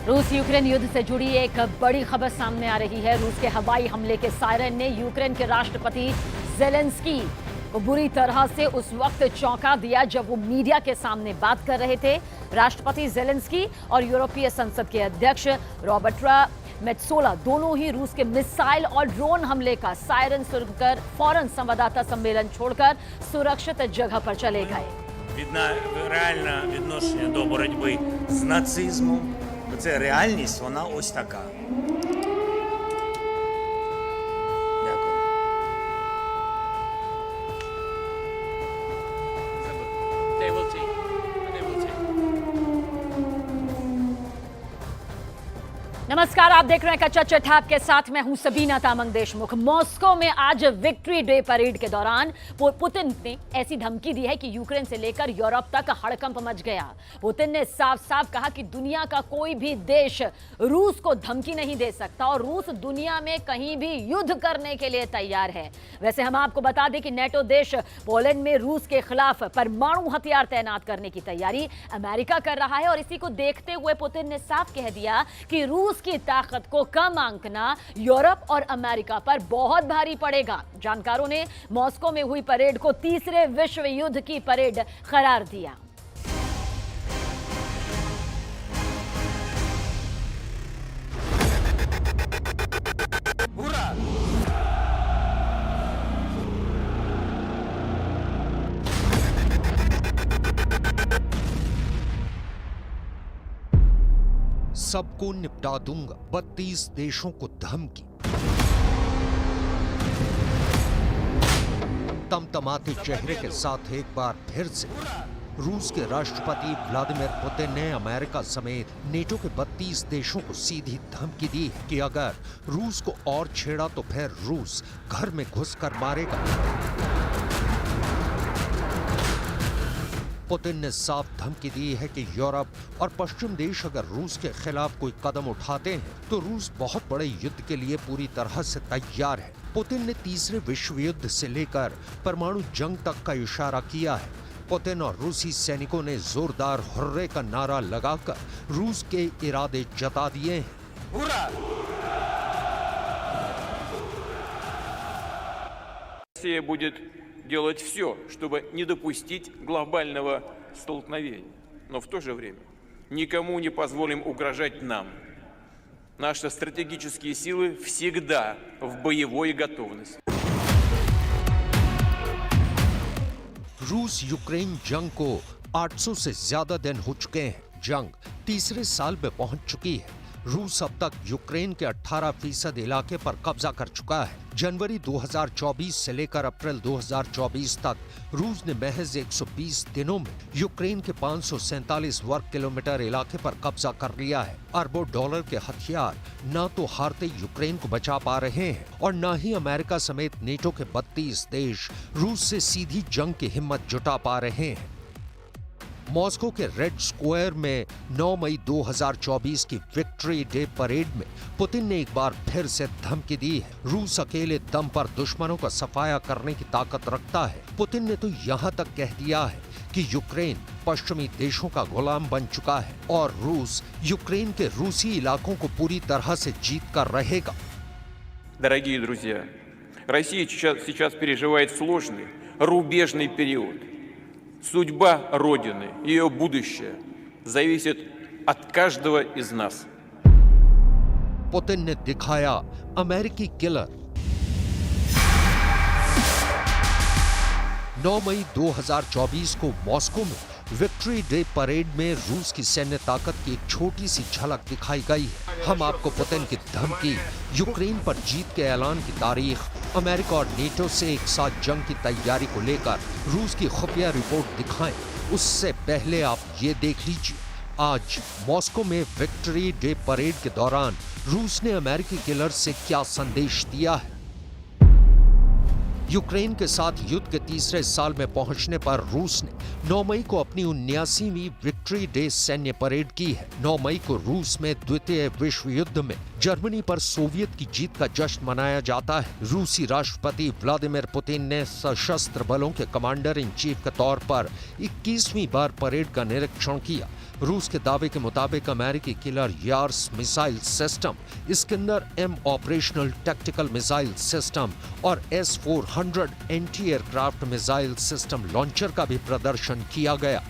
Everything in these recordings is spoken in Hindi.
रूस यूक्रेन युद्ध से जुड़ी एक बड़ी खबर सामने आ रही है। रूस के हवाई हमले के सायरन ने यूक्रेन के राष्ट्रपति जेलेंस्की को बुरी तरह से उस वक्त चौंका दिया जब वो मीडिया के सामने बात कर रहे थे। राष्ट्रपति जेलेंस्की और यूरोपीय संसद के अध्यक्ष रॉबर्टा मेत्सोला दोनों ही रूस के मिसाइल और ड्रोन हमले का सायरन सुनकर फौरन संवाददाता सम्मेलन छोड़कर सुरक्षित जगह पर चले गए। Видно реальне відношення до боротьби з нацизмом. Це реальність, вона ось така. Дякую. They will take. They will take. नमस्कार, आप देख रहे हैं कच्चा चिट्ठा। आपके साथ मैं हूं सबीना तामंग देशमुख। मॉस्को में आज विक्ट्री डे परेड के दौरान पुतिन ने ऐसी धमकी दी है कि यूक्रेन से लेकर यूरोप तक हड़कंप मच गया। पुतिन ने साफ साफ कहा कि दुनिया का कोई भी देश रूस को धमकी नहीं दे सकता और रूस दुनिया में कहीं भी युद्ध करने के लिए तैयार है। वैसे हम आपको बता दें कि नेटो देश पोलैंड में रूस के खिलाफ परमाणु हथियार तैनात करने की तैयारी अमेरिका कर रहा है और इसी को देखते हुए पुतिन ने साफ कह दिया कि रूस की ताकत को कम आंकना यूरोप और अमेरिका पर बहुत भारी पड़ेगा। जानकारों ने मॉस्को में हुई परेड को तीसरे विश्व युद्ध की परेड करार दिया। सबको निपटा दूंगा, 32 देशों को धमकी। तमतमाते चेहरे के साथ एक बार फिर से रूस के राष्ट्रपति व्लादिमीर पुतिन ने अमेरिका समेत नेटो के 32 देशों को सीधी धमकी दी है कि अगर रूस को और छेड़ा तो फिर रूस घर में घुसकर मारेगा। पुतिन ने साफ धमकी दी है कि यूरोप और पश्चिम देश अगर रूस के खिलाफ कोई कदम उठाते हैं तो रूस बहुत बड़े युद्ध के लिए पूरी तरह से तैयार है। पुतिन ने तीसरे विश्व युद्ध से लेकर परमाणु जंग तक का इशारा किया है। पुतिन और रूसी सैनिकों ने जोरदार हुर्रे का नारा लगाकर रूस के इरादे जता दिए हैं। Россия будет делать все, чтобы не допустить глобального столкновения. Но в то же время никому не позволим угрожать нам. Наши стратегические силы всегда в боевой готовности. रूस यूक्रेन जंग को 800 से ज्यादा दिन हो चुके हैं। जंग तीसरे साल में पहुंच चुकी है। रूस अब तक यूक्रेन के 18% इलाके पर कब्जा कर चुका है। जनवरी 2024 से लेकर अप्रैल 2024 तक रूस ने महज 120 दिनों में यूक्रेन के 547 वर्ग किलोमीटर इलाके पर कब्जा कर लिया है। अरबों डॉलर के हथियार न तो हारते यूक्रेन को बचा पा रहे हैं और न ही अमेरिका समेत नेटो के 32 देश रूस से सीधी जंग की हिम्मत जुटा पा रहे हैं। मॉस्को के रेड स्क्वायर में 9 मई 2024 की विक्ट्री डे परेड में पुतिन ने एक बार फिर से धमकी दी है। रूस अकेले दम पर दुश्मनों का सफाया करने की ताकत रखता है। पुतिन ने तो यहाँ तक कह दिया है कि यूक्रेन पश्चिमी देशों का गुलाम बन चुका है और रूस यूक्रेन के रूसी इलाकों को पूरी तरह से जीत कर रहेगा। Дорогие друзья, Россия сейчас переживает сложный, рубежный период. Судьба Родины, ее будущее зависит от каждого из нас. पुतिन ने दिखाया अमेरिकी किलर। 9 मई 2024 को मॉस्को में विक्ट्री डे परेड में रूस की सैन्य ताकत की एक छोटी सी झलक दिखाई गई है। हम आपको पुतिन की धमकी, यूक्रेन पर जीत के ऐलान की तारीख, अमेरिका और नेटो से एक साथ जंग की तैयारी को लेकर रूस की खुफिया रिपोर्ट दिखाएं। उससे पहले आप ये देख लीजिए आज मॉस्को में विक्ट्री डे परेड के दौरान रूस ने अमेरिकी किलर से क्या संदेश दिया है। यूक्रेन के साथ युद्ध के तीसरे साल में पहुंचने पर रूस ने 9 मई को अपनी 79वीं विक्ट्री डे सैन्य परेड की है। 9 मई को रूस में द्वितीय विश्व युद्ध में जर्मनी पर सोवियत की जीत का जश्न मनाया जाता है। रूसी राष्ट्रपति व्लादिमीर पुतिन ने सशस्त्र बलों के कमांडर इन चीफ के तौर पर 21वीं बार परेड का निरीक्षण किया। रूस के दावे के मुताबिक अमेरिकी killer years missile system, Iskander M operational tactical missile system और S-400 anti aircraft missile system launcher का भी प्रदर्शन किया गया।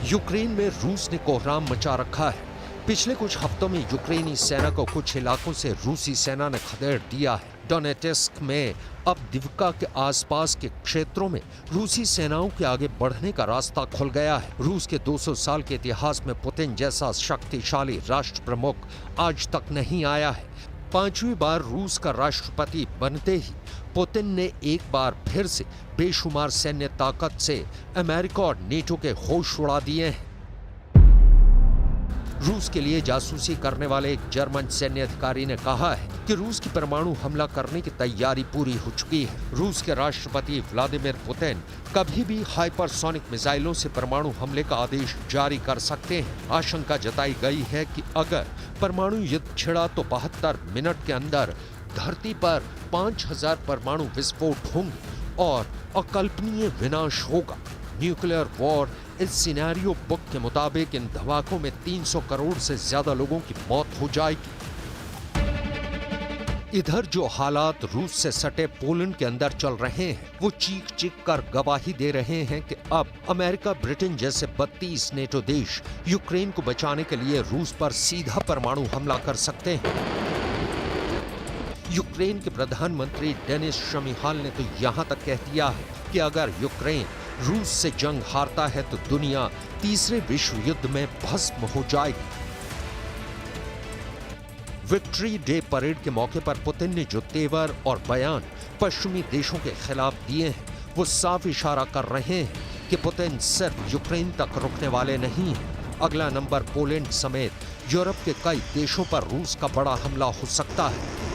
यूक्रेन में रूस ने कोहराम मचा रखा है। पिछले कुछ हफ्तों में यूक्रेनी सेना को कुछ इलाकों से रूसी सेना ने खदेड़ दिया है। डोनेट्स्क में अब दिवका के आसपास के क्षेत्रों में रूसी सेनाओं के आगे बढ़ने का रास्ता खुल गया है। रूस के 200 साल के इतिहास में पुतिन जैसा शक्तिशाली राष्ट्र प्रमुख आज तक नहीं आया है। 5वीं बार रूस का राष्ट्रपति बनते ही पुतिन ने एक बार फिर से बेशुमार सैन्य ताकत से अमेरिका और नेटो के होश उड़ा दिए हैं। रूस के लिए जासूसी करने वाले एक जर्मन सैन्य अधिकारी ने कहा है कि रूस की परमाणु हमला करने की तैयारी पूरी हो चुकी है। रूस के राष्ट्रपति व्लादिमीर पुतिन कभी भी हाइपरसोनिक मिसाइलों से परमाणु हमले का आदेश जारी कर सकते हैं। आशंका जताई गई है कि अगर परमाणु युद्ध छिड़ा तो 72 मिनट के अंदर धरती पर 5000 परमाणु विस्फोट होंगे और अकल्पनीय विनाश होगा। न्यूक्लियर वॉर इस सिनेरियो बुक के मुताबिक इन धमाकों में 300 करोड़ से ज्यादा लोगों की मौत हो जाएगी। इधर जो हालात रूस से सटे पोलैंड के अंदर चल रहे हैं वो चीख चीख कर गवाही दे रहे हैं कि अब अमेरिका, ब्रिटेन जैसे 32 नेटो देश यूक्रेन को बचाने के लिए रूस पर सीधा परमाणु हमला कर सकते हैं। यूक्रेन के प्रधानमंत्री डेनिस शमिहाल ने तो यहां तक कह दिया है कि अगर यूक्रेन रूस से जंग हारता है तो दुनिया तीसरे विश्व युद्ध में भस्म हो जाएगी। विक्ट्री डे परेड के मौके पर पुतिन ने जो तेवर और बयान पश्चिमी देशों के खिलाफ दिए हैं वो साफ इशारा कर रहे हैं कि पुतिन सिर्फ यूक्रेन तक रुकने वाले नहीं हैं। अगला नंबर पोलैंड समेत यूरोप के कई देशों पर रूस का बड़ा हमला हो सकता है।